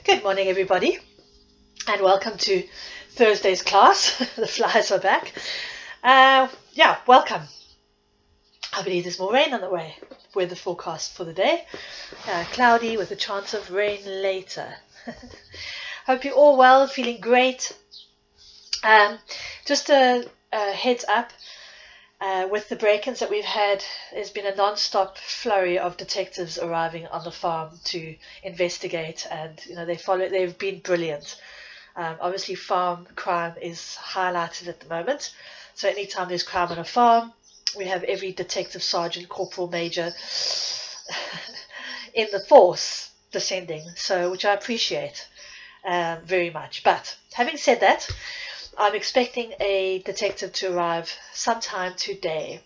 Good morning, everybody, and welcome to Thursday's class. The flies are back. Welcome. I believe there's more rain on the way. Weather forecast for the day. Cloudy with a chance of rain later. Hope you're all well, feeling great. Just a heads up. With the break-ins that we've had, there's been a non-stop flurry of detectives arriving on the farm to investigate, and they've been brilliant. Obviously, farm crime is highlighted at the moment, so anytime there's crime on a farm, we have every detective, sergeant, corporal, major in the force descending, which I appreciate very much. But having said that, I'm expecting a detective to arrive sometime today.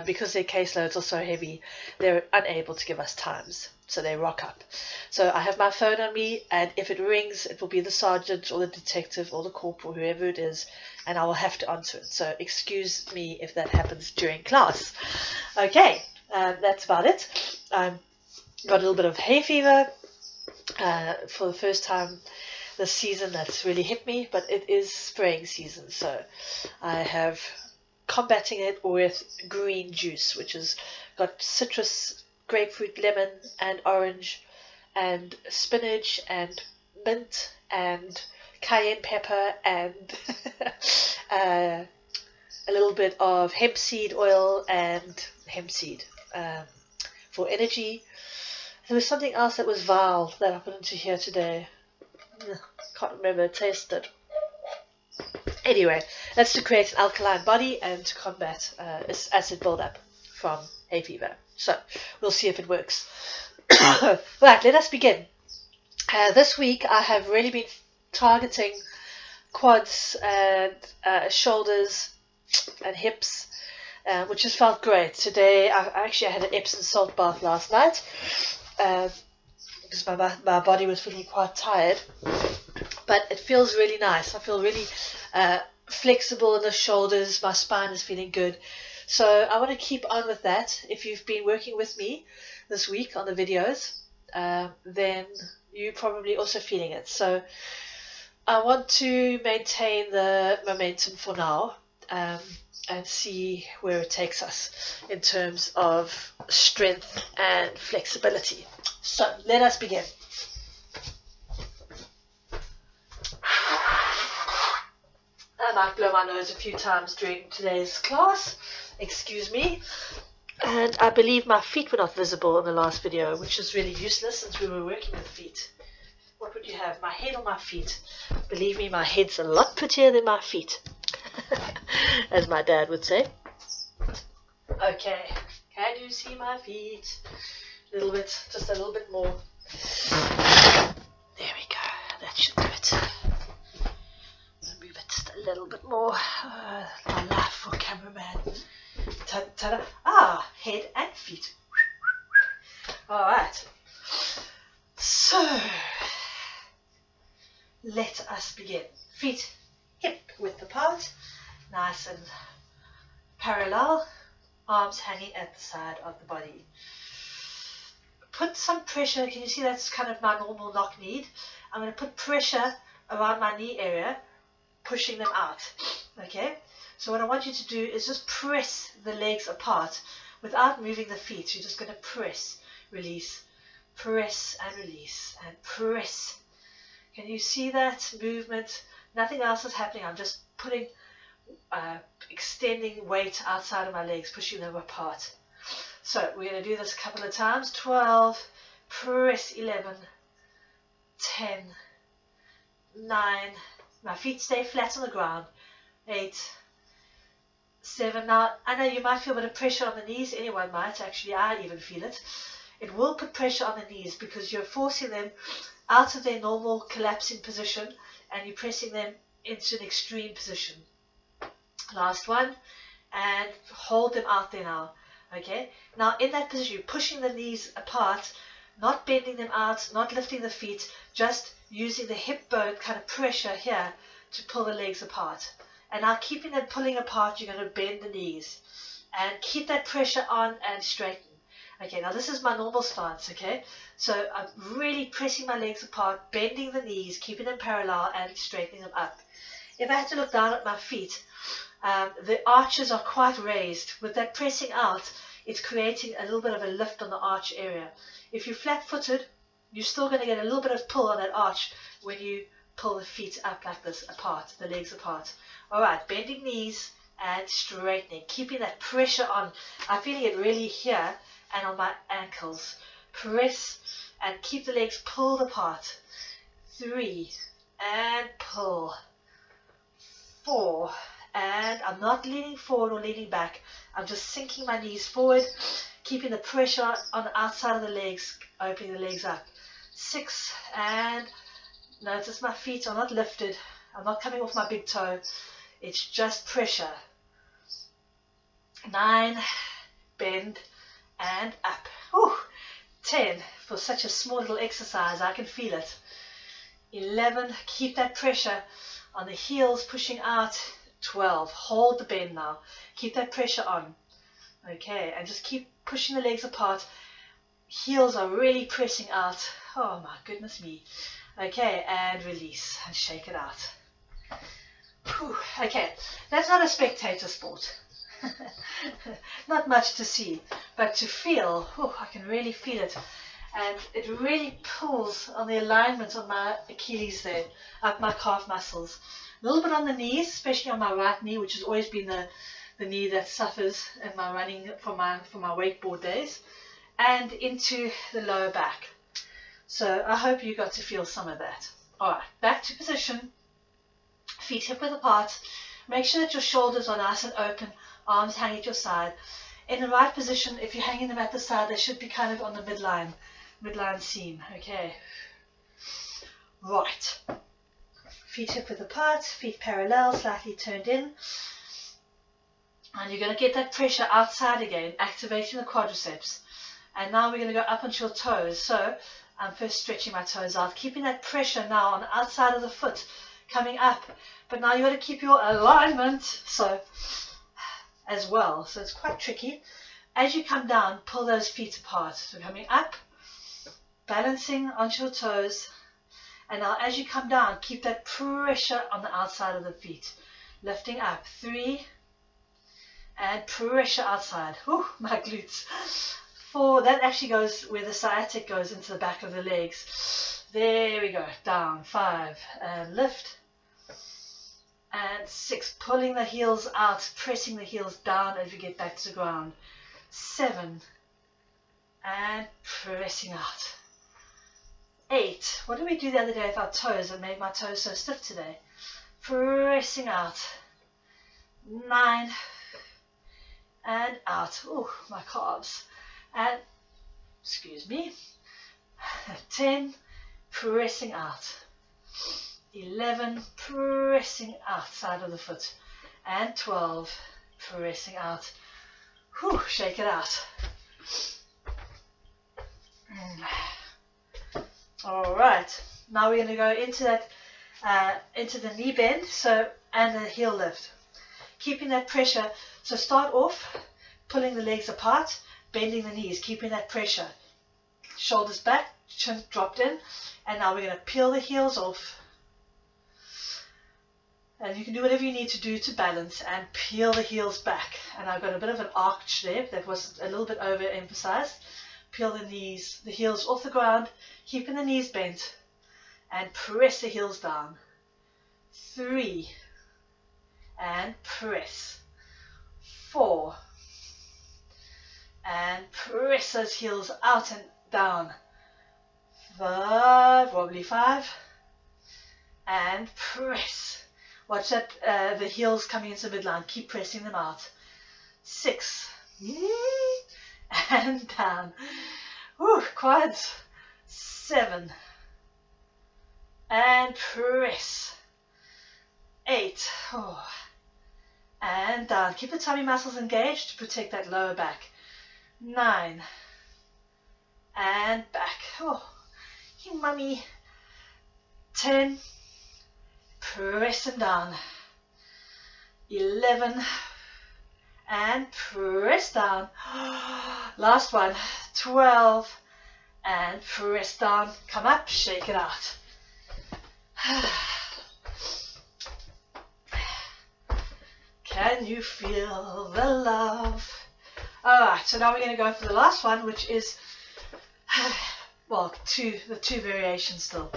Because their caseloads are so heavy, they're unable to give us times, so they rock up. So I have my phone on me, and if it rings, it will be the sergeant or the detective or the corporal, whoever it is, and I will have to answer it. So excuse me if that happens during class. Okay, that's about it. Got a little bit of hay fever for the first time this season. That's really hit me, but it is spraying season, so I have combating it with green juice, which has got citrus, grapefruit, lemon and orange and spinach and mint and cayenne pepper and a little bit of hemp seed oil and hemp seed for energy. There was something else that was vile that I put into here today. Can't remember, tasted. Anyway, that's to create an alkaline body and to combat acid buildup from hay fever. So we'll see if it works. Right, let us begin. This week I have really been targeting quads and shoulders and hips, which has felt great. Today I had an Epsom salt bath last night because my body was feeling quite tired. But it feels really nice. I feel really flexible in the shoulders. My spine is feeling good. So I want to keep on with that. If you've been working with me this week on the videos, then you're probably also feeling it. So I want to maintain the momentum for now and see where it takes us in terms of strength and flexibility. So let us begin. I might blow my nose a few times during today's class, excuse me. And I believe my feet were not visible in the last video, which is really useless since we were working with feet. What would you have, my head or my feet? Believe me, my head's a lot prettier than my feet, as my dad would say. Okay, can you see my feet? A little bit, just a little bit more. There we go, that should do it. Move it just a little bit more. My life for cameraman. Ta-da. Head and feet. Alright. So, let us begin. Feet hip width apart. Nice and parallel. Arms hanging at the side of the body. Put some pressure. Can you see that's kind of my normal knock knee? I'm going to put pressure around my knee area, pushing them out. Okay, so what I want you to do is just press the legs apart without moving the feet. You're just going to press, release, press and release and press. Can you see that movement? Nothing else is happening. I'm just putting extending weight outside of my legs, pushing them apart. So we're going to do this a couple of times. 12, press, 11, 10, 9, my feet stay flat on the ground. 8, 7. Now, I know you might feel a bit of pressure on the knees. Anyone might. Actually, I even feel it. It will put pressure on the knees because you're forcing them out of their normal collapsing position and you're pressing them into an extreme position. Last one. And hold them out there now. Okay. Now, in that position, you're pushing the knees apart, not bending them out, not lifting the feet, just using the hip bone kind of pressure here to pull the legs apart. And now keeping them pulling apart, you're going to bend the knees and keep that pressure on and straighten. Okay, now this is my normal stance, okay? So I'm really pressing my legs apart, bending the knees, keeping them parallel and straightening them up. If I had to look down at my feet, the arches are quite raised. With that pressing out, it's creating a little bit of a lift on the arch area. If you're flat-footed, you're still going to get a little bit of pull on that arch when you pull the feet up like this, apart, the legs apart. All right, bending knees and straightening, keeping that pressure on. I'm feeling it really here and on my ankles. Press and keep the legs pulled apart. 3, and pull. 4, and I'm not leaning forward or leaning back. I'm just sinking my knees forward, keeping the pressure on the outside of the legs, opening the legs up. 6, and notice my feet are not lifted. I'm not coming off my big toe. It's just pressure. 9, bend and up. Whew. 10, for such a small little exercise, I can feel it. 11, keep that pressure on the heels pushing out. 12, hold the bend now. Keep that pressure on. Okay, and just keep pushing the legs apart. Heels are really pressing out. Oh my goodness me. Okay, and release and shake it out. Whew. Okay, that's not a spectator sport. Not much to see, but to feel. Whew, I can really feel it. And it really pulls on the alignment of my Achilles there, up my calf muscles. A little bit on the knees, especially on my right knee, which has always been the knee that suffers in my running for my wakeboard days, and into the lower back. So I hope you got to feel some of that. All right, back to position. Feet hip width apart. Make sure that your shoulders are nice and open, arms hang at your side. In the right position, if you're hanging them at the side, they should be kind of on the midline seam. Okay. Right. Feet hip width apart, feet parallel, slightly turned in. And you're going to get that pressure outside again, activating the quadriceps. And now we're going to go up onto your toes. So I'm first stretching my toes out, keeping that pressure now on the outside of the foot, coming up. But now you got to keep your alignment so as well. So it's quite tricky. As you come down, pull those feet apart. So coming up, balancing onto your toes. And now as you come down, keep that pressure on the outside of the feet. Lifting up. 3, and pressure outside. Whew, my glutes. 4, that actually goes where the sciatic goes into the back of the legs. There we go. Down. 5, and lift. And 6, pulling the heels out, pressing the heels down as we get back to the ground. 7, and pressing out. 8, what did we do the other day with our toes that made my toes so stiff today? Pressing out. 9, and out. Oh, my calves. And, excuse me. 10, pressing out. 11, pressing outside of the foot. And 12, pressing out. Whew, shake it out. All right. Now we're going to go into that, into the knee bend, and the heel lift. Keeping that pressure. So start off pulling the legs apart, bending the knees, keeping that pressure. Shoulders back, chin dropped in, and now we're going to peel the heels off. And you can do whatever you need to do to balance and peel the heels back. And I've got a bit of an arch there that was a little bit overemphasized. Peel the knees, the heels off the ground, keeping the knees bent, and press the heels down. 3, and press. 4, and press those heels out and down. 5, wobbly 5, and press. Watch that, the heels coming into midline. Keep pressing them out. 6, and down. Whew, quads. 7, and press. 8, and down. Keep the tummy muscles engaged to protect that lower back. 9, and back. Oh, you mummy. 10, press them down. 11, and press down. Last one. 12 and press down. Come up, shake it out. Can you feel the love? Alright, so now we're going to go for the last one, which is, well, the two variations still.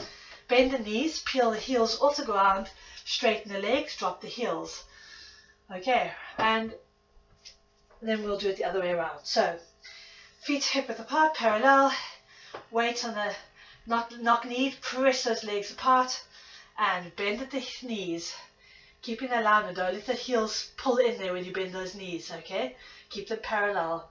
Bend the knees, peel the heels off the ground, straighten the legs, drop the heels. Okay, and then we'll do it the other way around. So, feet hip width apart, parallel, weight on the knock knee, press those legs apart, and bend at the knees. Keeping the alignment, don't let the heels pull in there when you bend those knees, okay? Keep them parallel.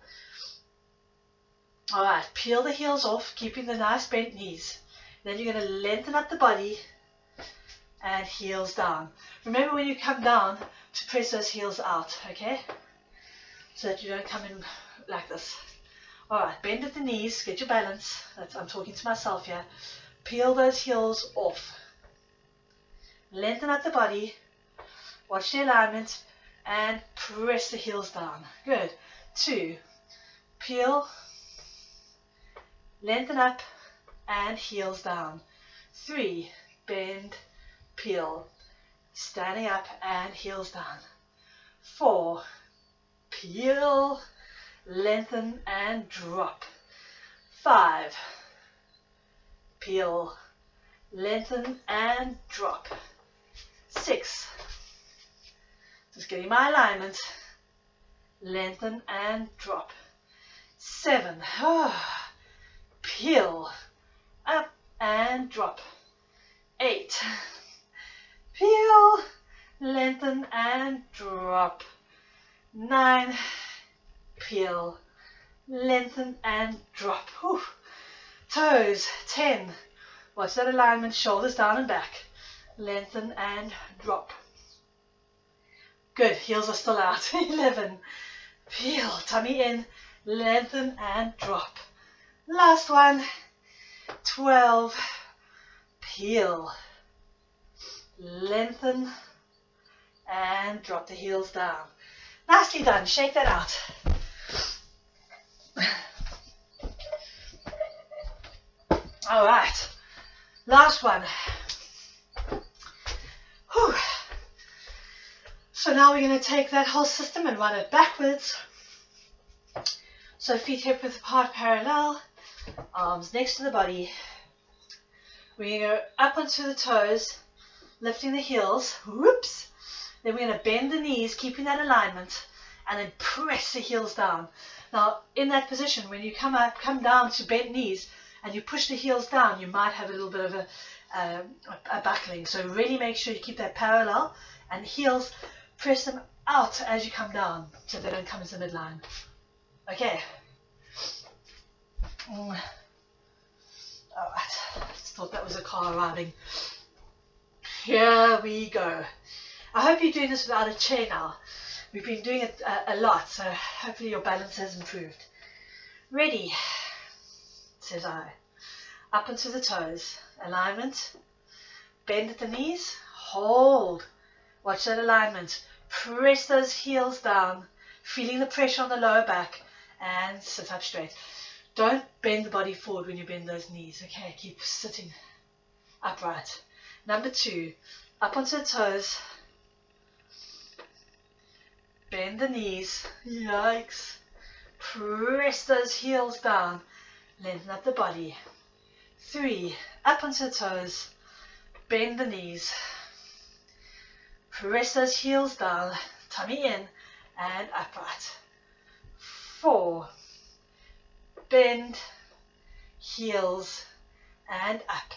Alright, peel the heels off, keeping the nice bent knees. Then you're going to lengthen up the body and heels down. Remember when you come down to press those heels out, okay? So that you don't come in like this. Alright, bend at the knees, get your balance. I'm talking to myself here. Peel those heels off. Lengthen up the body. Watch the alignment and press the heels down. Good. 2. Peel, lengthen up and heels down. 3. Bend, peel, standing up and heels down. 4. Peel, lengthen and drop. 5. Peel, lengthen and drop. 6. Just getting my alignment. Lengthen and drop. 7. Peel, up and drop. 8. Peel, lengthen and drop. 9. Peel, lengthen and drop. Whew. Toes. 10. Watch that alignment, shoulders down and back. Lengthen and drop. Good, heels are still out. 11. Peel, tummy in, lengthen and drop. Last one. 12. Peel, lengthen and drop the heels down. Nicely done, shake that out. Alright, last one. Whew. So now we're going to take that whole system and run it backwards. So feet hip width apart, parallel, arms next to the body. We're going to go up onto the toes, lifting the heels. Whoops. Then we're going to bend the knees, keeping that alignment, and then press the heels down. Now, in that position, when you come down to bent knees, and you push the heels down, you might have a little bit of a buckling. So really make sure you keep that parallel, and the heels, press them out as you come down so they don't come into the midline. Okay. Alright. Just thought that was a car arriving. Here we go. I hope you're doing this without a chair now. We've been doing it a lot, so hopefully your balance has improved. Ready, says I. Up into the toes. Alignment. Bend at the knees. Hold. Watch that alignment. Press those heels down, feeling the pressure on the lower back, and sit up straight. Don't bend the body forward when you bend those knees. Okay, keep sitting upright. Number 2, up onto the toes. Bend the knees. Yikes. Press those heels down. Lengthen up the body. 3, up onto the toes. Bend the knees. Press those heels down, tummy in and upright. 4, bend, heels and up.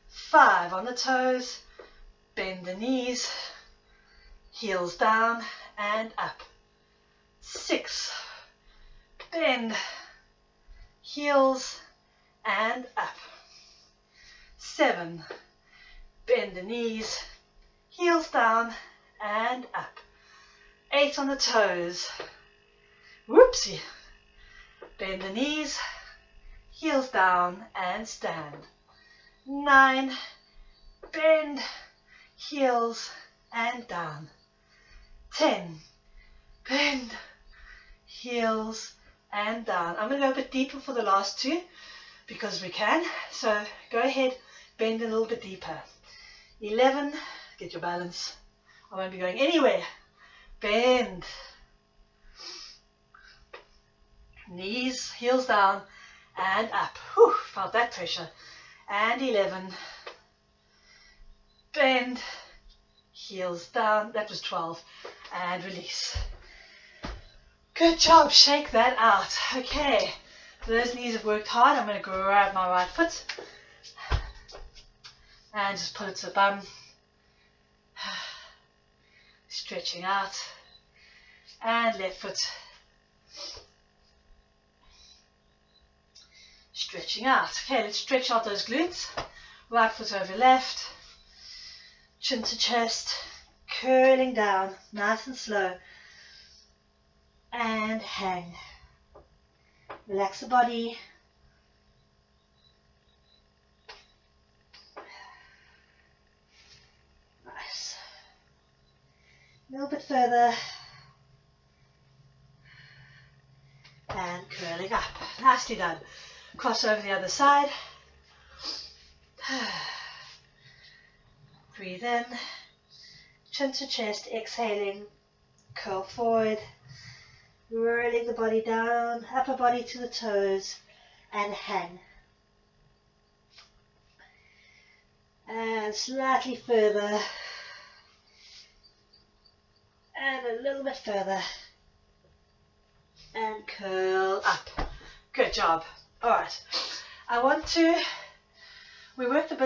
5, on the toes, bend the knees, heels down and up. 6, bend, heels and up. 7, bend the knees, heels down and up. 8, on the toes. Whoopsie. Bend the knees, heels down and stand. 9, bend, heels and down. 10, bend, heels, and down. I'm going to go a bit deeper for the last two because we can. So go ahead, bend a little bit deeper. 11, get your balance. I won't be going anywhere. Bend. Knees, heels down, and up. Whew, felt that pressure. And 11. Bend, heels down. That was 12. And release. Good job. Shake that out. Okay. Those knees have worked hard. I'm going to grab my right foot and just pull it to the bum. Stretching out. And left foot. Stretching out. Okay, let's stretch out those glutes. Right foot over left. Chin to chest. Curling down. Nice and slow. And hang. Relax the body. Nice. A little bit further. And curling up. Nicely done. Cross over the other side. Breathe in. Chin to chest, exhaling. Curl forward. Rolling the body down, upper body to the toes, and hang. And slightly further. And a little bit further. And curl up. Good job. Alright. I worked a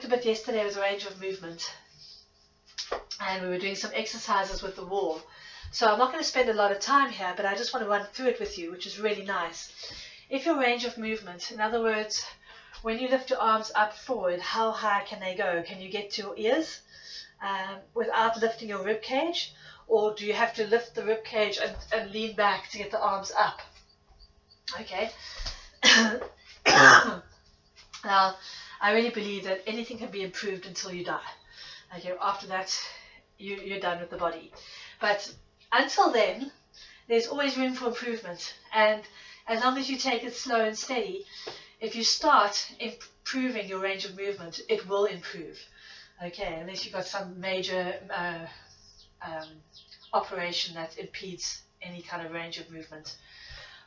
bit yesterday with range of movement. And we were doing some exercises with the wall. So I'm not going to spend a lot of time here, but I just want to run through it with you, which is really nice. If your range of movement, in other words, when you lift your arms up forward, how high can they go? Can you get to your ears without lifting your rib cage? Or do you have to lift the rib cage and lean back to get the arms up? Okay. Now, I really believe that anything can be improved until you die. Okay, after that, you're done with the body. But until then, there's always room for improvement. And as long as you take it slow and steady, if you start improving your range of movement, it will improve. Okay, unless you've got some major operation that impedes any kind of range of movement.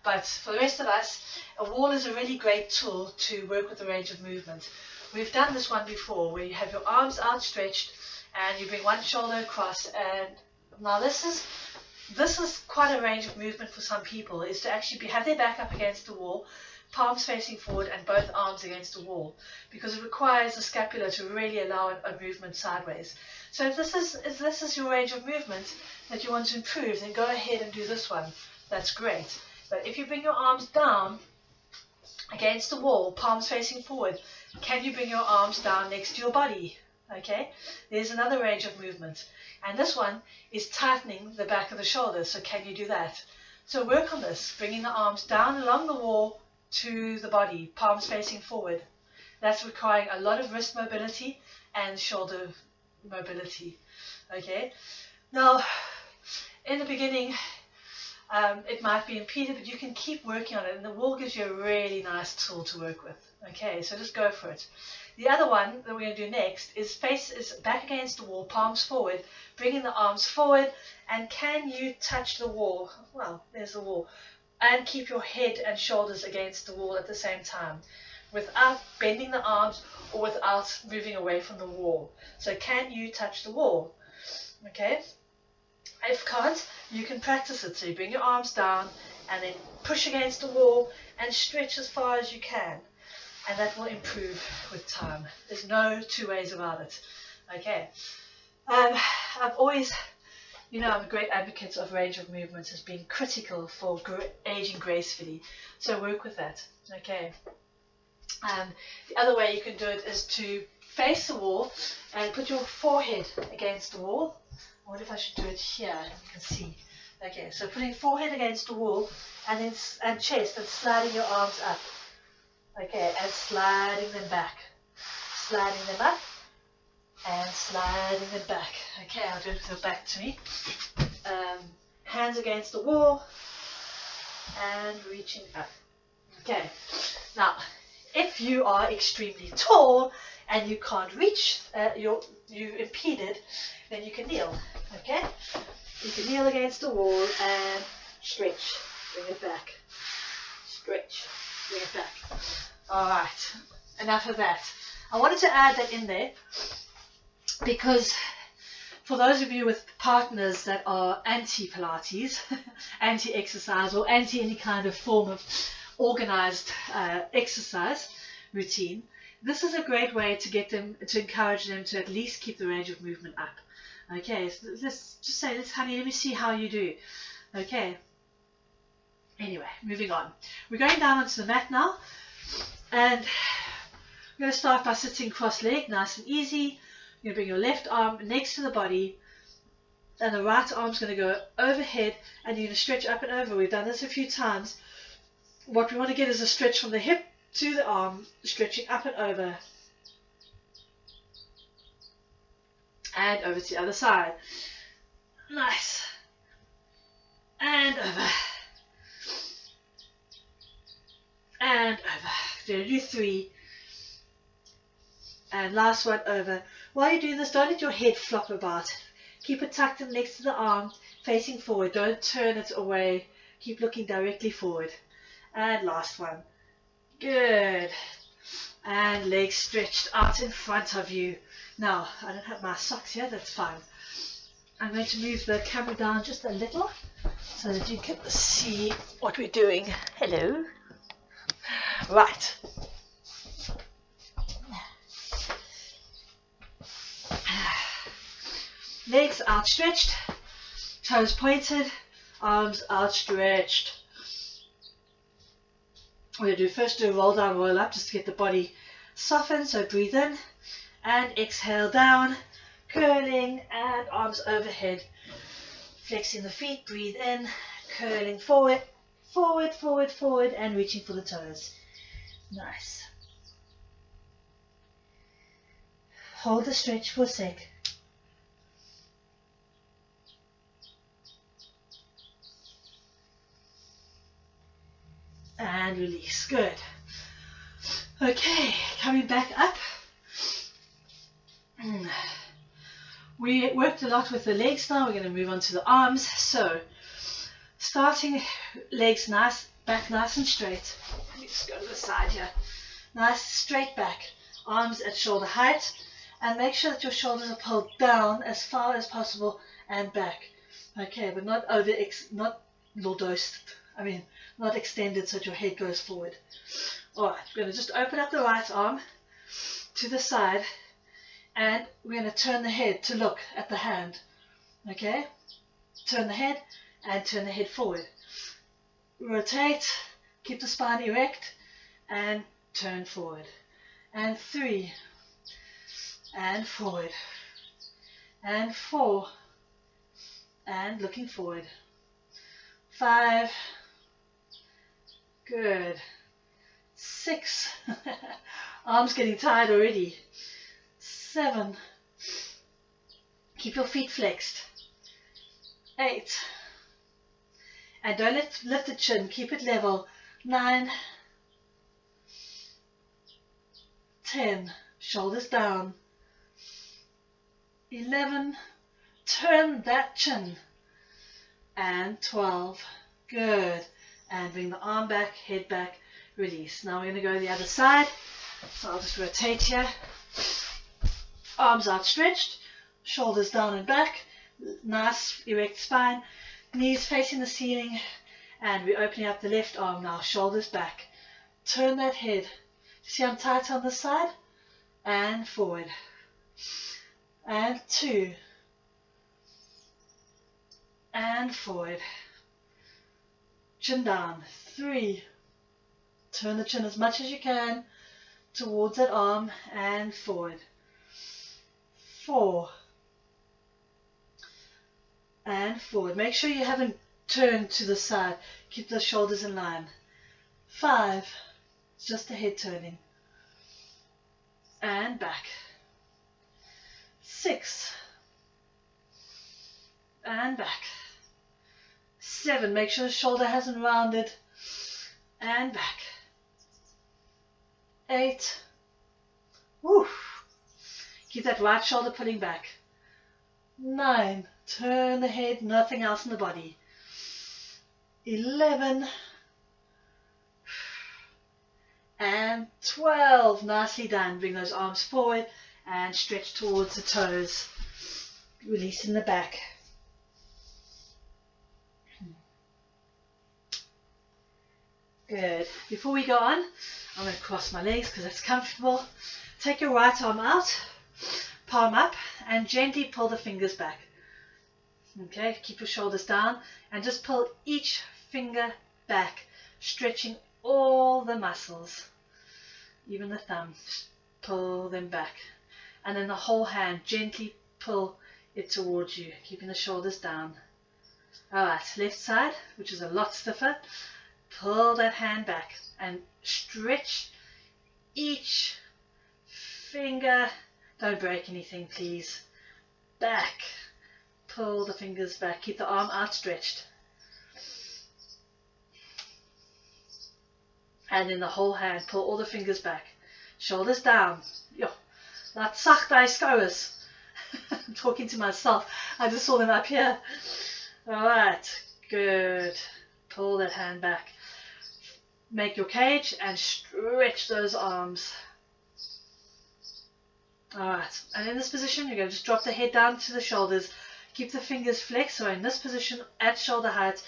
But for the rest of us, a wall is a really great tool to work with the range of movement. We've done this one before, where you have your arms outstretched and you bring one shoulder across. And now this is quite a range of movement for some people, is to actually have their back up against the wall, palms facing forward and both arms against the wall, because it requires the scapula to really allow a movement sideways. So if this is your range of movement that you want to improve, then go ahead and do this one. That's great. But if you bring your arms down against the wall, palms facing forward, can you bring your arms down next to your body? Okay, there's another range of movement. And this one is tightening the back of the shoulders. So can you do that? So work on this, bringing the arms down along the wall to the body, palms facing forward. That's requiring a lot of wrist mobility and shoulder mobility. Okay, now in the beginning, it might be impeded, but you can keep working on it, and the wall gives you a really nice tool to work with. Okay, so just go for it. The other one that we're going to do next is back against the wall, palms forward, bringing the arms forward, and can you touch the wall? Well, there's the wall. And keep your head and shoulders against the wall at the same time, without bending the arms or without moving away from the wall. So can you touch the wall? Okay. If can't, you can practice it. So you bring your arms down and then push against the wall and stretch as far as you can. And that will improve with time. There's no two ways about it. Okay. I've always, I'm a great advocate of range of movements as being critical for aging gracefully. So work with that. Okay. The other way you can do it is to face the wall and put your forehead against the wall. I wonder if I should do it here. You can see. Okay, so putting forehead against the wall and chest and sliding your arms up. Okay, and sliding them back. Sliding them up and sliding them back. Okay, I'll do it with your back to me. hands against the wall, and reaching up. Okay, now if you are extremely tall and you can't reach, you impeded, then you can kneel. Okay, you can kneel against the wall and stretch, bring it back, stretch, bring it back. All right, enough of that. I wanted to add that in there because for those of you with partners that are anti-Pilates, anti-exercise, or anti any kind of form of organized exercise routine, this is a great way to get them, to encourage them to at least keep the range of movement up. Okay, so let's just say, honey, let me see how you do. Okay. Anyway, moving on. We're going down onto the mat now, and we're going to start by sitting cross-legged, nice and easy. You're going to bring your left arm next to the body, and the right arm's going to go overhead, and you're going to stretch up and over. We've done this a few times. What we want to get is a stretch from the hip to the arm, stretching up and over. And over to the other side. Nice. And over. And over. We're going to do 3. And last one, over. While you're doing this, don't let your head flop about. Keep it tucked in next to the arm, facing forward. Don't turn it away. Keep looking directly forward. And last one. Good. And legs stretched out in front of you. Now, I don't have my socks here, that's fine. I'm going to move the camera down just a little so that you can see what we're doing. Hello. Right. Legs outstretched, toes pointed, arms outstretched. We're going to first do a roll down, roll up, just to get the body softened. So breathe in and exhale down, curling and arms overhead. Flexing the feet, breathe in, curling forward, forward, forward, forward, and reaching for the toes. Nice. Hold the stretch for a sec. And release. Good. Okay, coming back up. We worked a lot with the legs now. We're going to move on to the arms. So, starting legs nice, back nice and straight. Let me just go to the side here. Nice straight back. Arms at shoulder height. And make sure that your shoulders are pulled down as far as possible and back. Okay, but not not lordosed. Not extended so that your head goes forward. Alright, we're going to just open up the right arm to the side, and we're going to turn the head to look at the hand. Okay? Turn the head and turn the head forward. Rotate, keep the spine erect, and turn forward. And 3, and forward, and 4, and looking forward. 5, good. 6, arms getting tired already. 7, keep your feet flexed. 8, and don't lift the chin, keep it level. 9, 10, shoulders down. 11, turn that chin. And 12, good. And bring the arm back, head back, release. Now we're going to go to the other side. So I'll just rotate here. Arms outstretched, shoulders down and back, nice erect spine, knees facing the ceiling, and we're opening up the left arm now, shoulders back. Turn that head. See I'm tight on this side? And forward. And 2. And forward. Chin down. 3. Turn the chin as much as you can towards that arm and forward. 4. And forward. Make sure you haven't turned to the side. Keep the shoulders in line. 5. It's just the head turning. And back. 6. And back. 7. Make sure the shoulder hasn't rounded. And back. 8. Woo. Keep that right shoulder pulling back. 9. Turn the head, nothing else in the body. 11. And 12. Nicely done. Bring those arms forward and stretch towards the toes. Releasing the back. Good. Before we go on, I'm going to cross my legs because it's comfortable. Take your right arm out, palm up, and gently pull the fingers back. Okay, keep your shoulders down and just pull each finger back, stretching all the muscles, even the thumb. Just pull them back. And then the whole hand, gently pull it towards you, keeping the shoulders down. Alright, left side, which is a lot stiffer. Pull that hand back and stretch each finger. Don't break anything, please. Back. Pull the fingers back. Keep the arm outstretched. And in the whole hand, pull all the fingers back. Shoulders down. Yo, laat sag daai skouers. I'm talking to myself. I just saw them up here. Alright, good. Pull that hand back. Make your cage and stretch those arms. Alright, and in this position, you're going to just drop the head down to the shoulders. Keep the fingers flexed. So in this position, at shoulder height,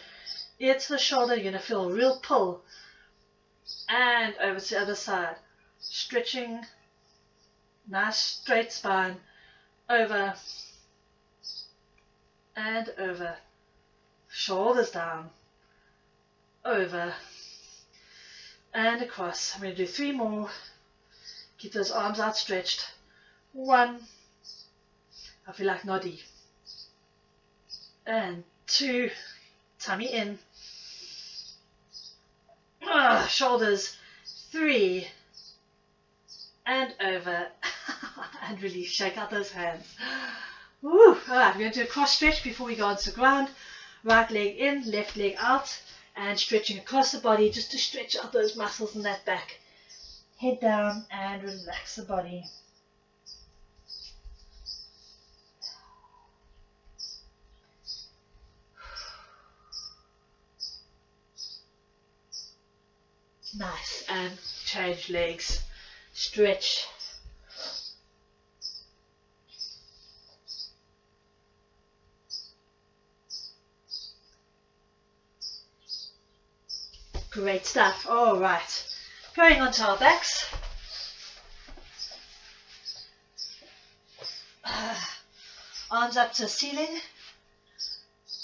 ear to the shoulder, you're going to feel a real pull. And over to the other side. Stretching, nice straight spine. Over and over. Shoulders down. Over and across. I'm going to do 3 more. Keep those arms outstretched. 1. I feel like Noddy. And 2. Tummy in. Shoulders. 3. And over. And release. Shake out those hands. Woo. Alright, we're going to do a cross stretch before we go onto the ground. Right leg in, left leg out. And stretching across the body just to stretch out those muscles in that back. Head down and relax the body. Nice. And change legs. Stretch. Great stuff. All right. Going on to our backs. Arms up to the ceiling.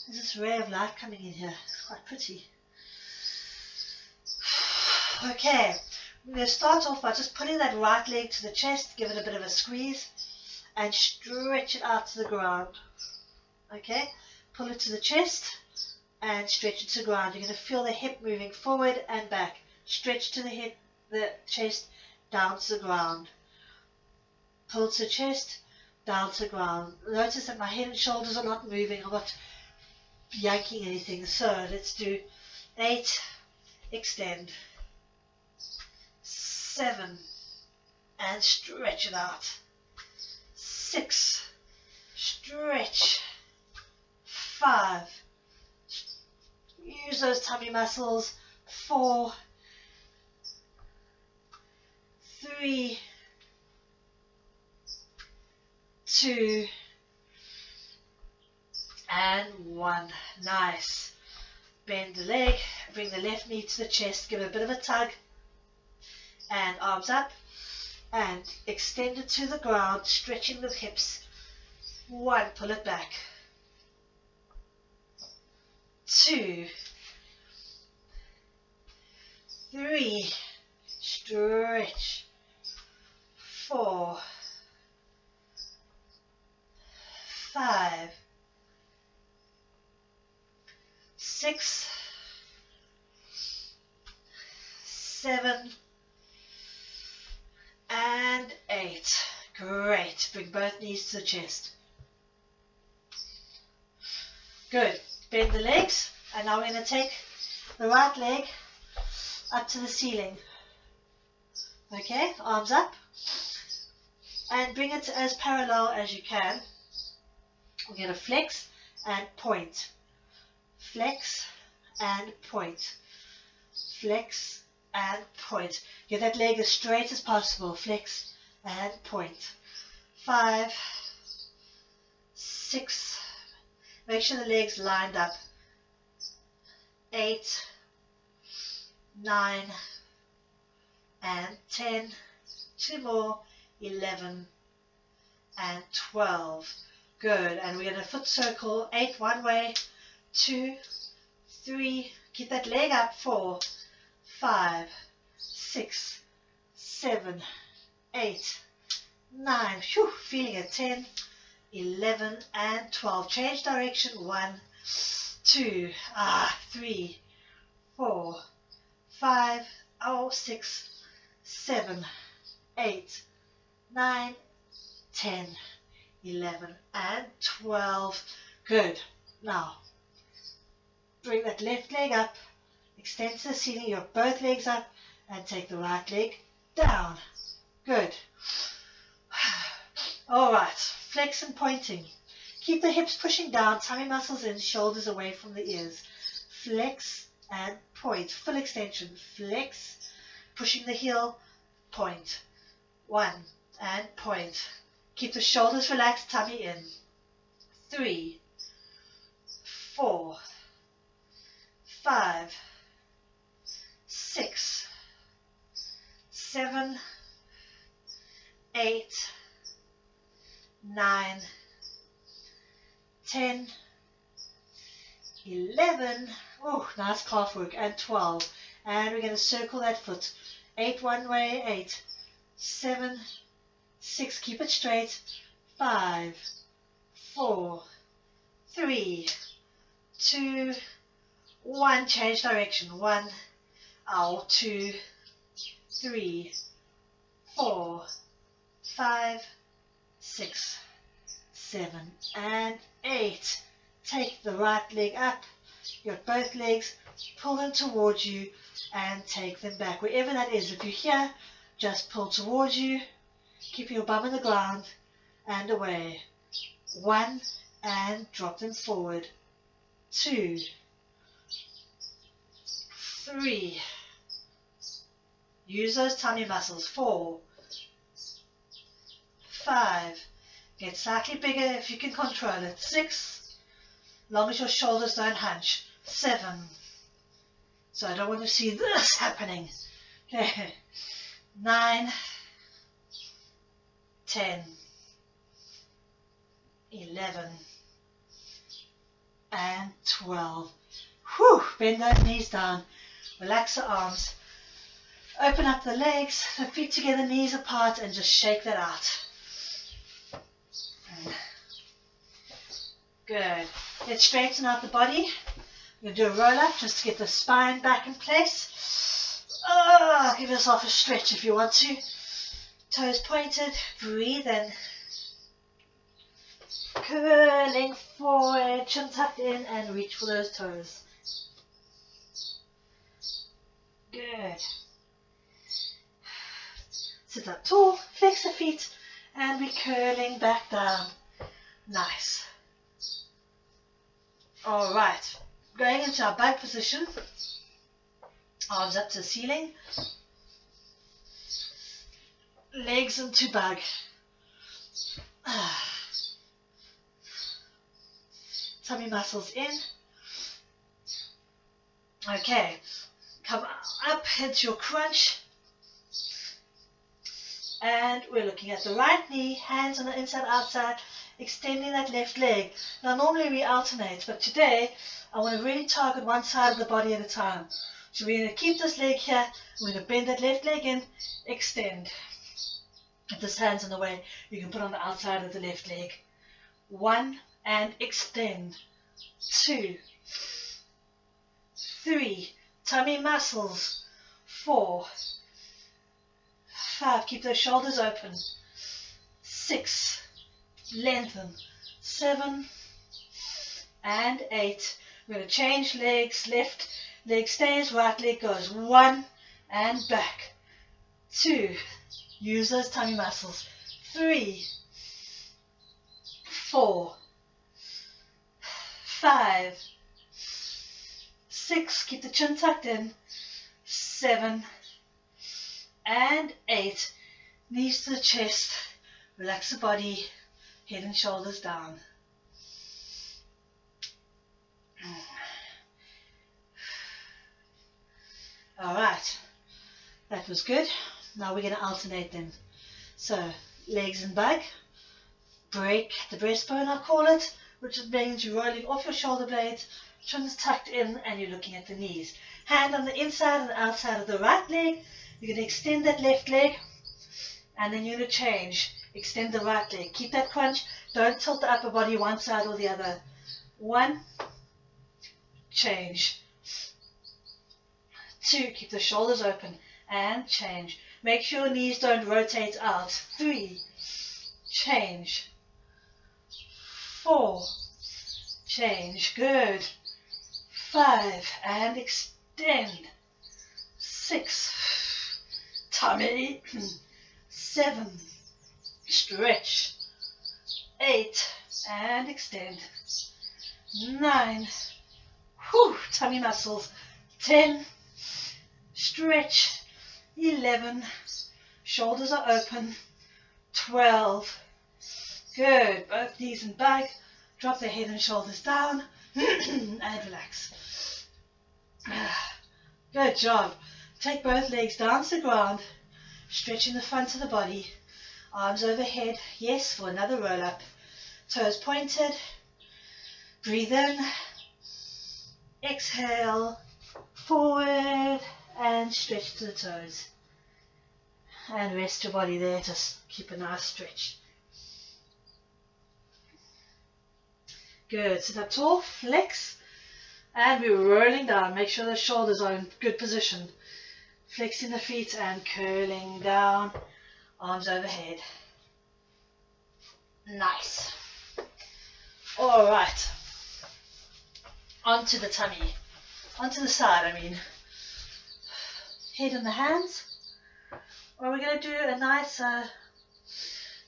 There's this ray of light coming in here. It's quite pretty. Okay. I'm going to start off by just putting that right leg to the chest, give it a bit of a squeeze, and stretch it out to the ground. Okay. Pull it to the chest. And stretch it to the ground. You're going to feel the hip moving forward and back. Stretch to the head, the chest, down to the ground. Pull to the chest, down to the ground. Notice that my head and shoulders are not moving. I'm not yanking anything. So let's do 8, extend. 7, and stretch it out. 6, stretch. 5, use those tummy muscles. 4, 3, 2, and 1. Nice. Bend the leg, bring the left knee to the chest, give it a bit of a tug, and arms up, and extend it to the ground, stretching the hips. 1, pull it back. 2, 3, stretch. 4, 5, 6, 7, and 8. Great. Bring both knees to the chest. Good. Bend the legs, And now we're going to take the right leg up to the ceiling. Okay, arms up. And bring it as parallel as you can. We're going to flex and point. Flex and point. Flex and point. Get that leg as straight as possible. Flex and point. 5, 6. Make sure the legs lined up. 8, 9, and 10. 2 more. 11 and 12. Good. And we're going to foot circle 8 one way, 2, 3. Keep that leg up. 4, 5, 6, 7, 8, 9. Whew, feeling it. 10, 11 and 12. Change direction. 1, 2, 3, 4, 5, 6, 7, 8, 9, 10, 11 and 12. Good. Now, bring that left leg up, extend to the ceiling, you have both legs up, and take the right leg down. Good. All right, flex and pointing. Keep the hips pushing down, tummy muscles in, shoulders away from the ears. Flex and point. Full extension. Flex, pushing the heel, point. 1 and point. Keep the shoulders relaxed, tummy in. 3, 4, 5, 6, 7, 8, 9, 10, 11, oh, nice calf work, and 12. And we're going to circle that foot. 8 one way, 8, 7, 6, keep it straight, 5, 4, 3, 2, 1, change direction, 1, 2, 3, 4, 5, 6, 7, and 8. Take the right leg up, you got both legs, pull them towards you, and take them back, wherever that is. If you're here, just pull towards you, keep your bum on the ground, and away. 1, and drop them forward. 2, 3, use those tummy muscles. 4, 5, get slightly bigger if you can control it. 6, long as your shoulders don't hunch. 7, so I don't want to see this happening. Okay. 9, 10, 11, and 12. Whew, bend those knees down, relax the arms, open up the legs, the feet together, knees apart, and just shake that out. Good. Let's straighten out the body. We're going to do a roll up just to get the spine back in place. Give yourself a stretch if you want to. Toes pointed, breathe in. Curling forward, chin tucked in, and reach for those toes. Good. Sit up tall, flex the feet, and we're curling back down. Nice. All right. Going into our bug position. Arms up to the ceiling. Legs into bug. Tummy muscles in. Okay. Come up into your crunch. And we're looking at the right knee, hands on the inside, outside, extending that left leg. Now normally we alternate, but today I want to really target one side of the body at a time. So we're going to keep this leg here, we're going to bend that left leg in, extend. If this hand's in the way, you can put on the outside of the left leg. 1, and extend. 2, 3, tummy muscles. 4, 5, keep those shoulders open. 6, lengthen. 7, and 8. We're going to change legs. Left leg stays, right leg goes. 1 and back. 2. Use those tummy muscles. 3, 4, 5, 6. Keep the chin tucked in. 7 and 8. Knees to the chest. Relax the body. Head and shoulders down. Alright, that was good. Now we're going to alternate them. So, legs and bug. Break the breastbone, I call it, which means you're rolling off your shoulder blades, chin's tucked in, and you're looking at the knees. Hand on the inside and outside of the right leg. You're going to extend that left leg, and then you're going to change. Extend the right leg. Keep that crunch. Don't tilt the upper body one side or the other. 1, change. 2, keep the shoulders open, and change. Make sure your knees don't rotate out. 3, change. 4, change. Good. 5, and extend. 6, tummy. 7, stretch. 8, and extend. 9, tummy muscles. 10, stretch. 11, shoulders are open. 12, good. Both knees and back. Drop the head and shoulders down and relax. Good job. Take both legs down to the ground, stretching the front of the body. Arms overhead. Yes, for another roll up. Toes pointed. Breathe in. Exhale. Forward and stretch to the toes. And rest your body there. Just keep a nice stretch. Good. Sit up tall. Flex. And we're rolling down. Make sure the shoulders are in good position. Flexing the feet and curling down. Arms overhead. Nice. All right. Onto the tummy. Onto the side, I mean. Head in the hands. Well, we're going to do a nice,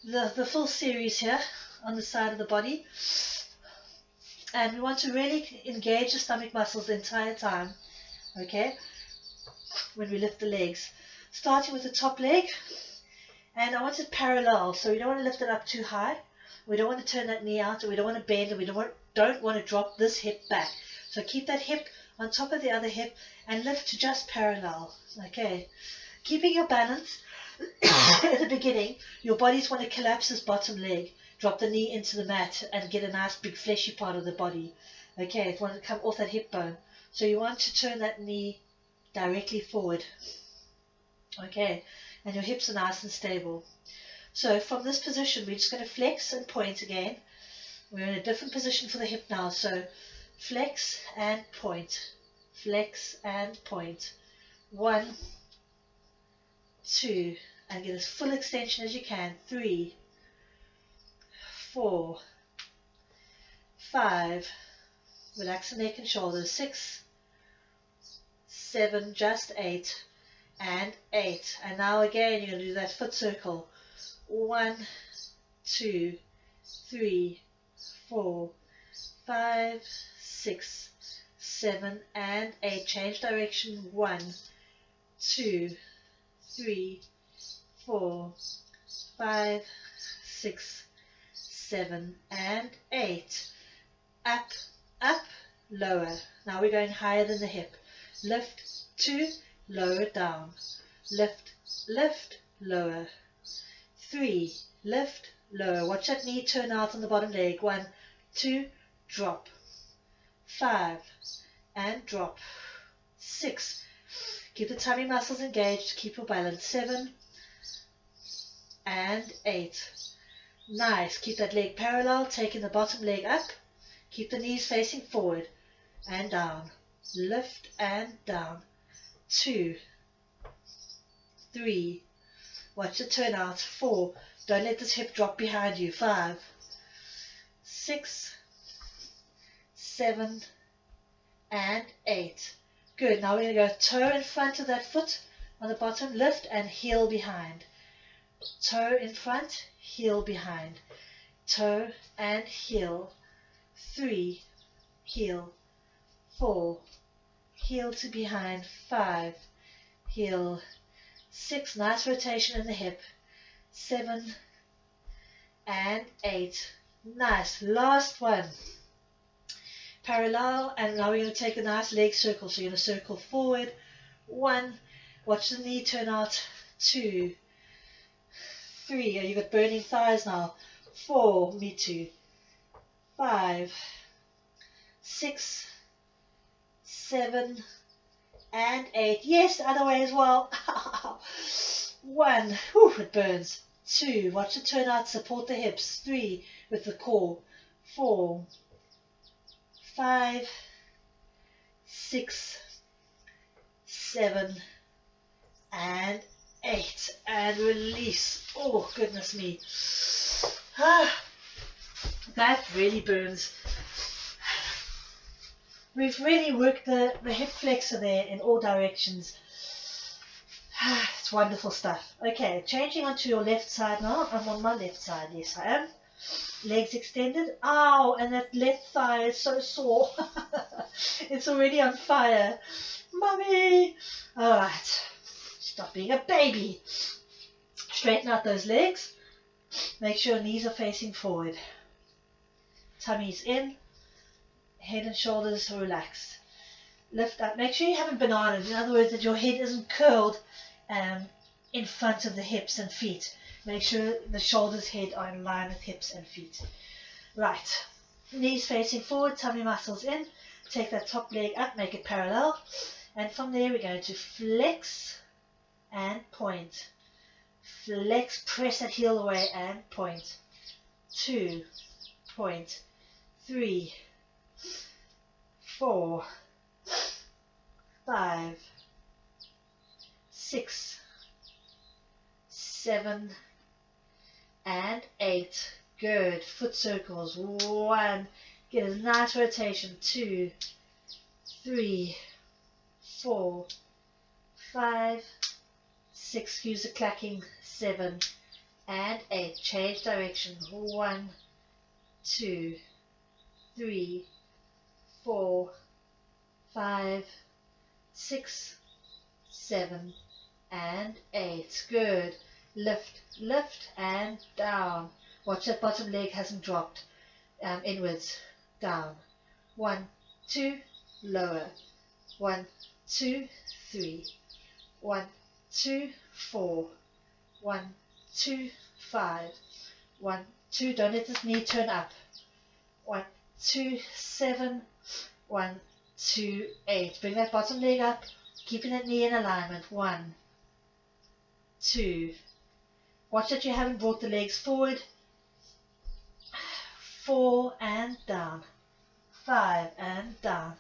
the full series here on the side of the body. And we want to really engage the stomach muscles the entire time. Okay? When we lift the legs. Starting with the top leg. And I want it parallel, so we don't want to lift it up too high. We don't want to turn that knee out, and we don't want to bend, and we don't want to drop this hip back. So keep that hip on top of the other hip and lift to just parallel. Okay. Keeping your balance. At the beginning, your bodies want to collapse this bottom leg. Drop the knee into the mat and get a nice big fleshy part of the body. Okay, it wants to come off that hip bone. So you want to turn that knee directly forward. Okay. And your hips are nice and stable. So from this position, we're just going to flex and point again. We're in a different position for the hip now. So flex and point. Flex and point. 1, 2, and get as full extension as you can. 3, 4, 5. Relax the neck and shoulders. 6, 7, just 8. And 8. And now again, you're going to do that foot circle. 1, 2, 3, 4, 5, 6, 7, and 8. Change direction. 1, 2, 3, 4, 5, 6, 7, and 8. Up, up, lower. Now we're going higher than the hip. Lift, 2, lower it down. Lift, lift, lower. 3, lift, lower. Watch that knee turn out on the bottom leg. 1, 2, drop. 5, and drop. 6, keep the tummy muscles engaged. Keep your balance. 7, and 8. Nice. Keep that leg parallel, taking the bottom leg up. Keep the knees facing forward and down. Lift and down. 2, 3, watch it turn out. 4, don't let this hip drop behind you. 5, 6, 7, and 8. Good. Now we're going to go toe in front of that foot on the bottom, lift and heel behind. Toe in front, heel behind. Toe and heel. 3, heel. 4, heel to behind. 5, heel. 6, nice rotation in the hip. 7 and 8. Nice. Last one. Parallel, and now we're going to take a nice leg circle. So you're going to circle forward. 1, watch the knee turn out. 2, 3, you've got burning thighs now. 4, me too. 5, 6, 7, and 8. Yes, the other way as well. 1, whew, it burns. 2, watch it turn out, support the hips. 3, with the core. 4, 5, 6, 7, and 8. And release. Oh, goodness me. That really burns. We've really worked the hip flexor there in all directions. It's wonderful stuff. Okay, changing onto your left side now. I'm on my left side. Yes, I am. Legs extended. Ow, and that left thigh is so sore. It's already on fire. Mummy. All right. Stop being a baby. Straighten out those legs. Make sure knees are facing forward. Tummy's in. Head and shoulders relaxed. Lift up. Make sure you haven't bananaed. In other words, that your head isn't curled in front of the hips and feet. Make sure the shoulders, head are in line with hips and feet. Right. Knees facing forward, tummy muscles in. Take that top leg up, make it parallel. And from there, we're going to flex and point. Flex, press that heel away and point. 2, point. 3, 4, 5, 6, 7, and 8. Good. Foot circles. 1. Get a nice rotation. 2, 3, 4, 5, 6. Excuse the clacking. 7 and 8. Change direction. 1, 2, 3, 4, 5, 6, 7, and 8. Good. Lift, lift, and down. Watch that bottom leg hasn't dropped. Inwards, down. 1, 2, lower. 1, 2, 3. 1, 2, 4. 1, 2, 5. 1, 2. Don't let this knee turn up. 1, 2, 7. 1, 2, 8. Bring that bottom leg up, keeping that knee in alignment. 1, 2. Watch that you haven't brought the legs forward. 4 and down. 5 and down.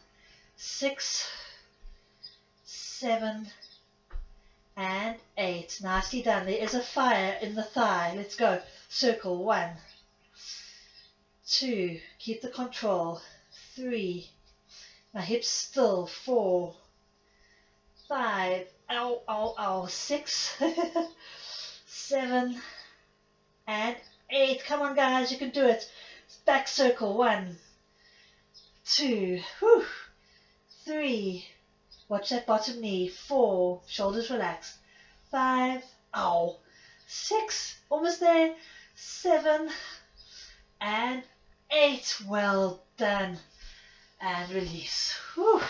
6, 7, and 8. Nicely done. There is a fire in the thigh. Let's go. Circle. 1, 2. Keep the control. 3. My hips still. 4, 5. Ow, ow, ow. 6, 7, and 8. Come on, guys. You can do it. Back circle. 1, 2. Whew. 3. Watch that bottom knee. 4. Shoulders relaxed. 5. Ow. 6. Almost there. 7. And 8. Well done. And release. Whew.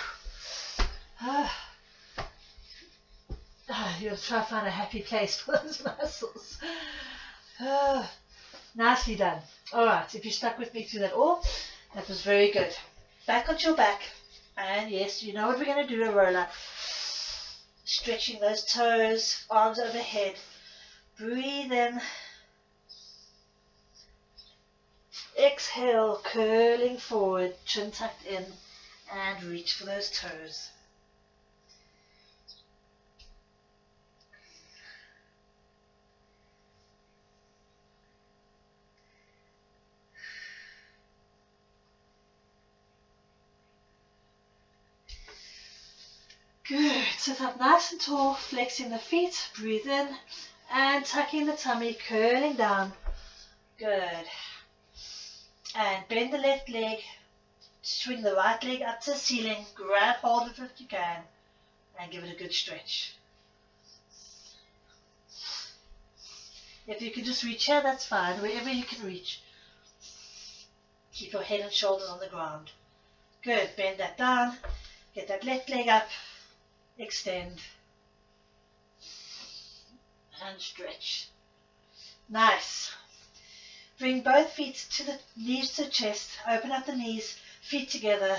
You'll try to find a happy place for those muscles. Nicely done. Alright, if you stuck with me through that all, that was very good. Back onto your back. And yes, you know what we're going to do, a roll up. Stretching those toes, arms overhead. Breathe in. Exhale, curling forward, chin tucked in, and reach for those toes. Good. Sit up nice and tall, flexing the feet. Breathe in and tucking the tummy, curling down. Good. And bend the left leg. Swing the right leg up to the ceiling. Grab hold of it if you can. And give it a good stretch. If you can just reach here, that's fine. Wherever you can reach. Keep your head and shoulders on the ground. Good. Bend that down. Get that left leg up. Extend. And stretch. Nice. Bring both feet to the knees to the chest. Open up the knees. Feet together.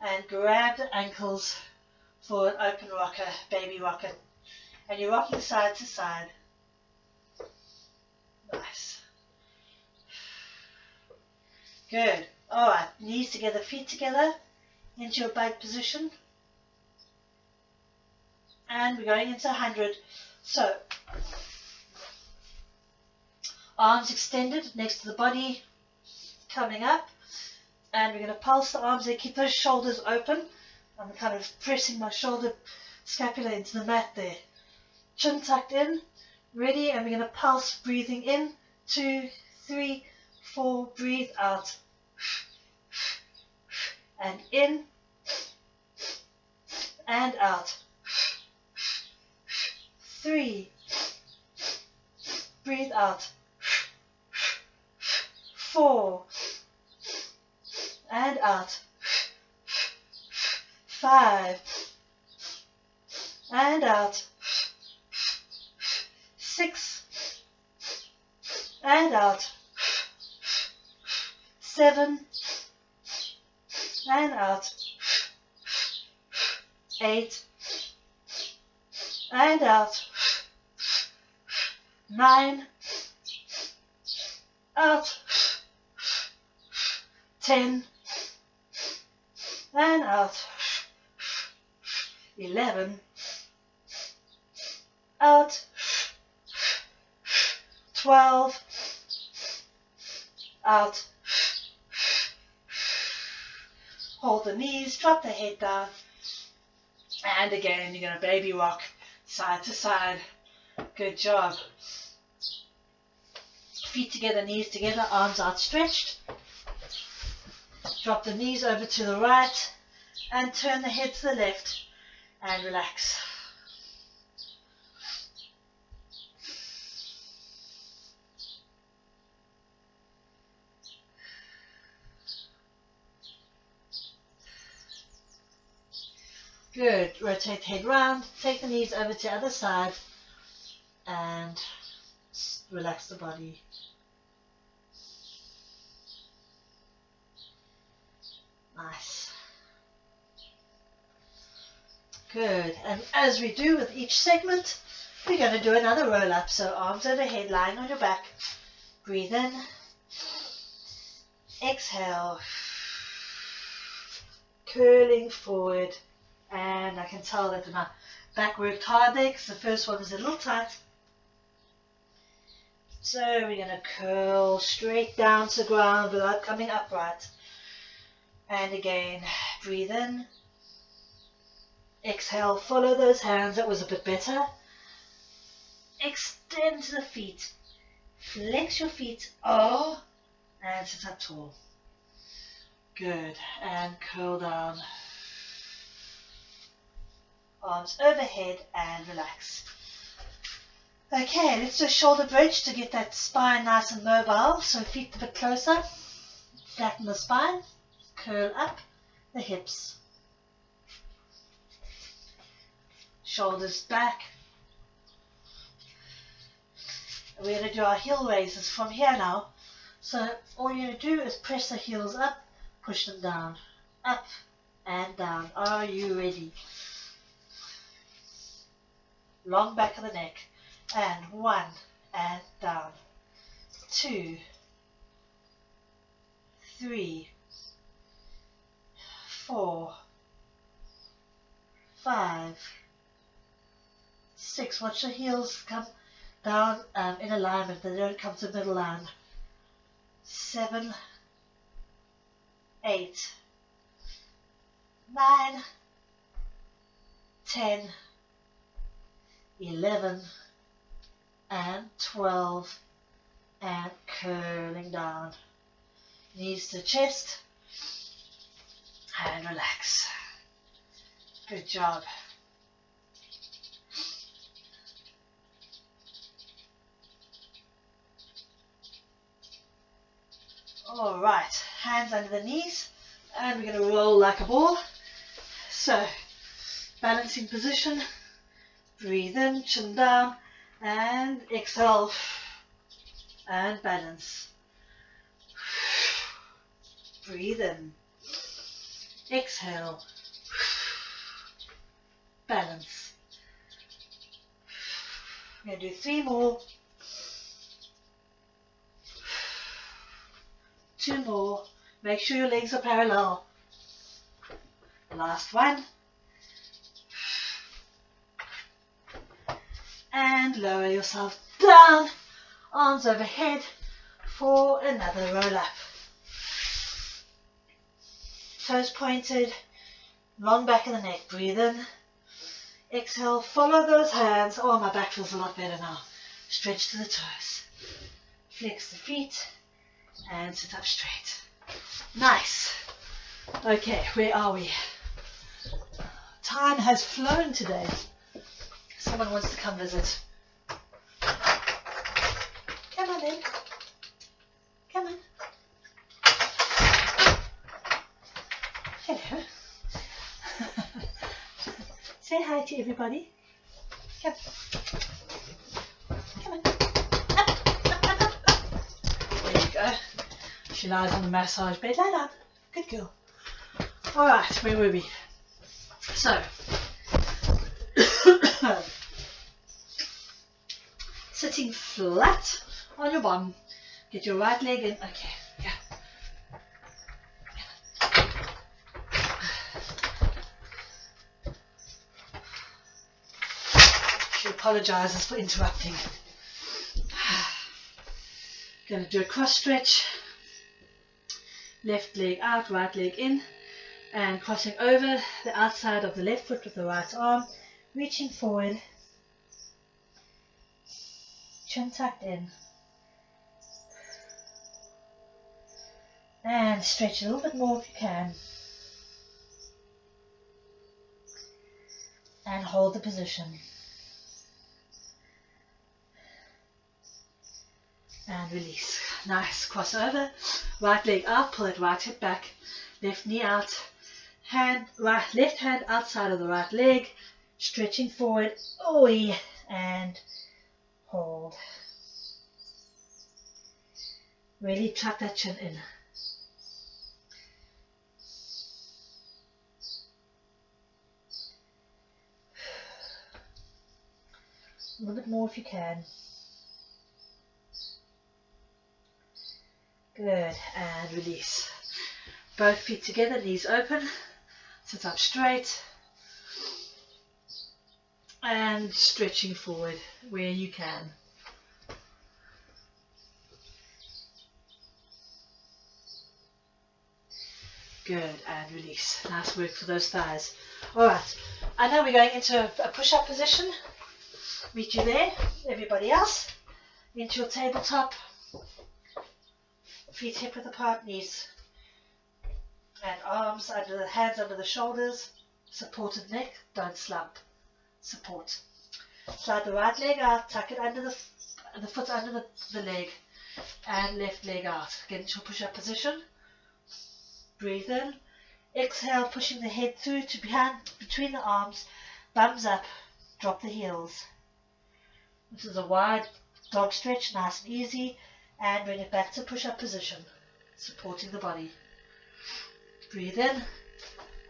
And grab the ankles for an open rocker, baby rocker. And you're rocking side to side. Nice. Good. Alright, knees together, feet together, into your bug position. And we're going into 100. So, arms extended next to the body, coming up. And we're going to pulse the arms there, keep those shoulders open. I'm kind of pressing my shoulder scapula into the mat there. Chin tucked in, ready, and we're going to pulse, breathing in, 2, 3, 4, breathe out. And in, and out. 3, breathe out. 4, and out. 5, and out. 6, and out. 7, and out. 8, and out. 9, out. 10, and out. 11, out. 12, out. Hold the knees, drop the head down. And again, you're going to baby rock side to side. Good job. Feet together, knees together, arms outstretched. Drop the knees over to the right and turn the head to the left and relax. Good. Rotate head round, take the knees over to the other side and relax the body. Nice. Good. And as we do with each segment, we're going to do another roll up. So arms overhead, lying on your back. Breathe in. Exhale. Curling forward. And I can tell that my back worked hard there because the first one was a little tight. So we're going to curl straight down to the ground without coming upright. And again, breathe in. Exhale, follow those hands. That was a bit better. Extend to the feet. Flex your feet. Oh, and sit up tall. Good. And curl down. Arms overhead and relax. Okay, let's do a shoulder bridge to get that spine nice and mobile. So feet a bit closer. Flatten the spine. Curl up the hips. Shoulders back. We're going to do our heel raises from here now. So all you're going to do is press the heels up, push them down, up and down. Are you ready? Long back of the neck. And 1 and down. 2, 3, 4, 5, 6. Watch the heels come down in alignment. They don't come to middle line. 7, 8, 9, 10, 11, and 12, and curling down. Knees to chest, and relax. Good job. All right, hands under the knees, and we're going to roll like a ball. So, balancing position, breathe in, chin down, and exhale, and balance. Breathe in, exhale, balance. I'm going to do 3 more, 2 more. Make sure your legs are parallel. Last one. And lower yourself down, arms overhead for another roll up. Toes pointed, long back of the neck. Breathe in, exhale, follow those hands. Oh, my back feels a lot better now. Stretch to the toes, flex the feet, and sit up straight. Nice. Okay, where are we? Time has flown today. Someone wants to come visit. Come on then. Come on. Hello. Say hi to everybody. Come. Come on. Up, up, up, up, up. There you go. She lies on the massage bed. Lie down. Good girl. Alright, where were we? So, sitting flat on your bum. Get your right leg in. Okay, yeah. She apologizes for interrupting. Going to do a cross stretch. Left leg out, right leg in. And crossing over the outside of the left foot with the right arm. Reaching forward. Chin tucked in. And stretch a little bit more if you can. And hold the position. And release. Nice. Cross over. Right leg out. Pull it right hip back. Left knee out. Left hand outside of the right leg. Stretching forward. Oi. And hold. Really tuck that chin in. A little bit more if you can. Good, and release. Both feet together, knees open. Sit up straight. And stretching forward where you can. Good, and release. Nice work for those thighs. Alright, I know we're going into a push-up position. Meet you there, everybody else. Into your tabletop. Feet hip width apart, knees and arms under the hands under the shoulders. Supported neck, don't slump. Support. Slide the right leg out, tuck it under the foot under the leg, and left leg out. Get into a push-up position. Breathe in. Exhale, pushing the head through to between the arms. Thumbs up. Drop the heels. This is a wide dog stretch, nice and easy. And bring it back to push-up position. Supporting the body. Breathe in.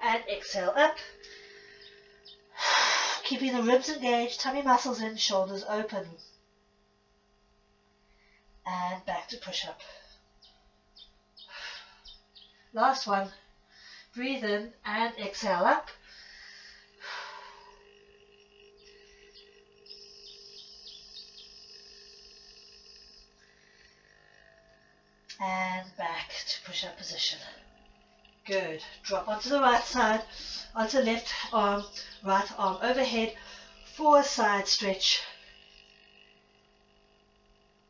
And exhale up. Keeping the ribs engaged, tummy muscles in, shoulders open. And back to push-up. Last one. Breathe in and exhale up. And back to push-up position. Good. Drop onto the right side, onto the left arm, right arm overhead, forward side stretch.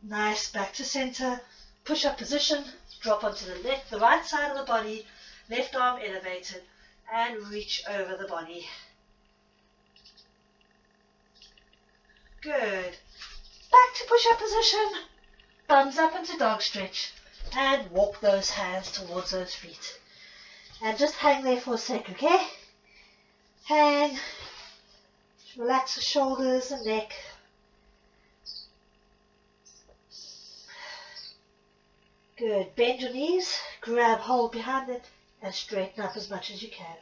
Nice, back to center, push up position, drop onto the right side of the body, left arm elevated, and reach over the body. Good. Back to push up position, thumbs up into dog stretch, and walk those hands towards those feet. And just hang there for a sec, okay? Hang. Relax the shoulders and neck. Good. Bend your knees, grab hold behind it, and straighten up as much as you can.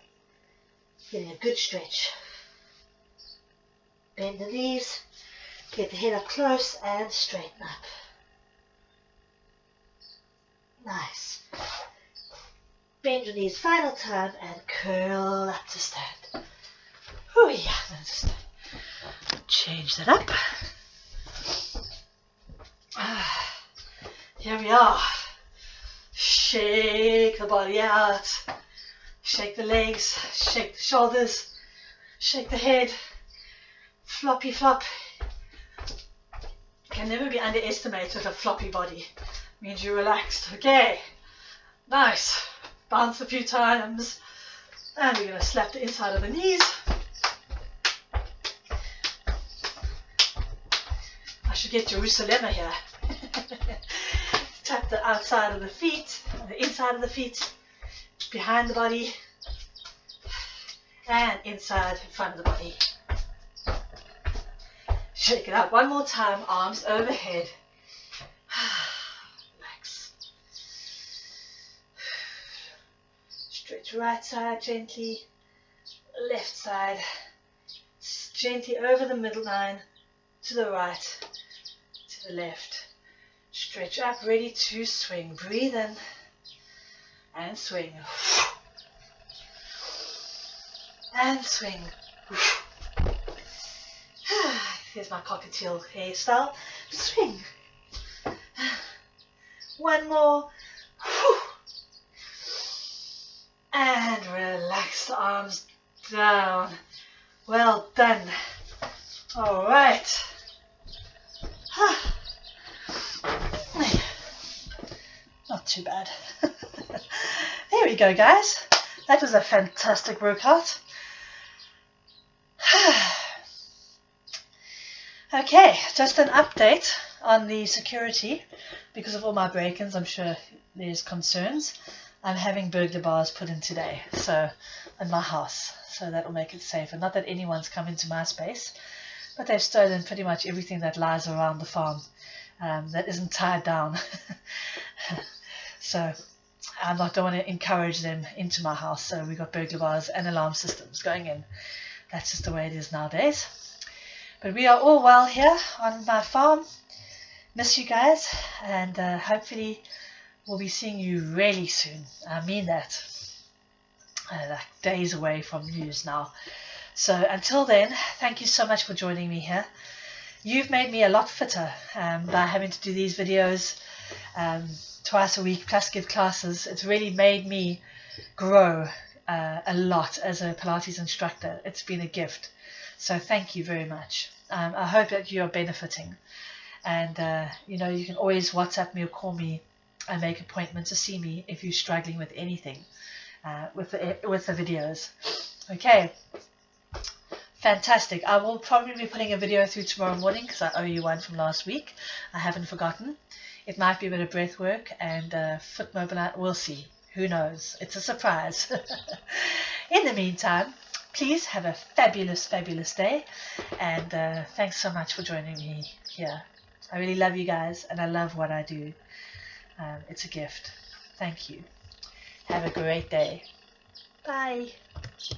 Getting a good stretch. Bend the knees, get the head up close, and straighten up. Nice. Bend your knees final time and curl up to stand. Oh yeah, just change that up. Here we are. Shake the body out. Shake the legs, shake the shoulders, shake the head. Floppy flop. Can never be underestimated with a floppy body. Means you're relaxed. Okay. Nice. Bounce a few times. And we're going to slap the inside of the knees. I should get Jerusalem here. Tap the outside of the feet, the inside of the feet, behind the body, and inside in front of the body. Shake it out one more time, arms overhead. Relax. Stretch right side gently, left side gently over the middle line, to the right, to the left. Stretch up, ready to swing. Breathe in and swing. And swing. Here's my cockatiel hairstyle. Swing. One more. And relax the arms down. Well done. All right. Not too bad. There we go, guys. That was a fantastic workout. Okay, just an update on the security. Because of all my break-ins, I'm sure there's concerns. I'm having burglar bars put in today, so in my house, so that will make it safer. Not that anyone's come into my space, but they've stolen pretty much everything that lies around the farm that isn't tied down. So I don't want to encourage them into my house, so we've got burglar bars and alarm systems going in. That's just the way it is nowadays. But we are all well here on my farm. Miss you guys, and hopefully we'll be seeing you really soon. I mean that. Like days away from news now. So until then, thank you so much for joining me here. You've made me a lot fitter by having to do these videos twice a week plus give classes. It's really made me grow a lot as a Pilates instructor. It's been a gift. So thank you very much. I hope that you are benefiting. And you know, you can always WhatsApp me or call me and make appointments to see me if you're struggling with anything with the videos. Okay. Fantastic. I will probably be putting a video through tomorrow morning because I owe you one from last week. I haven't forgotten. It might be a bit of breath work and foot mobility. We'll see. Who knows? It's a surprise. In the meantime, please have a fabulous, fabulous day. And thanks so much for joining me here. I really love you guys and I love what I do. It's a gift. Thank you. Have a great day. Bye.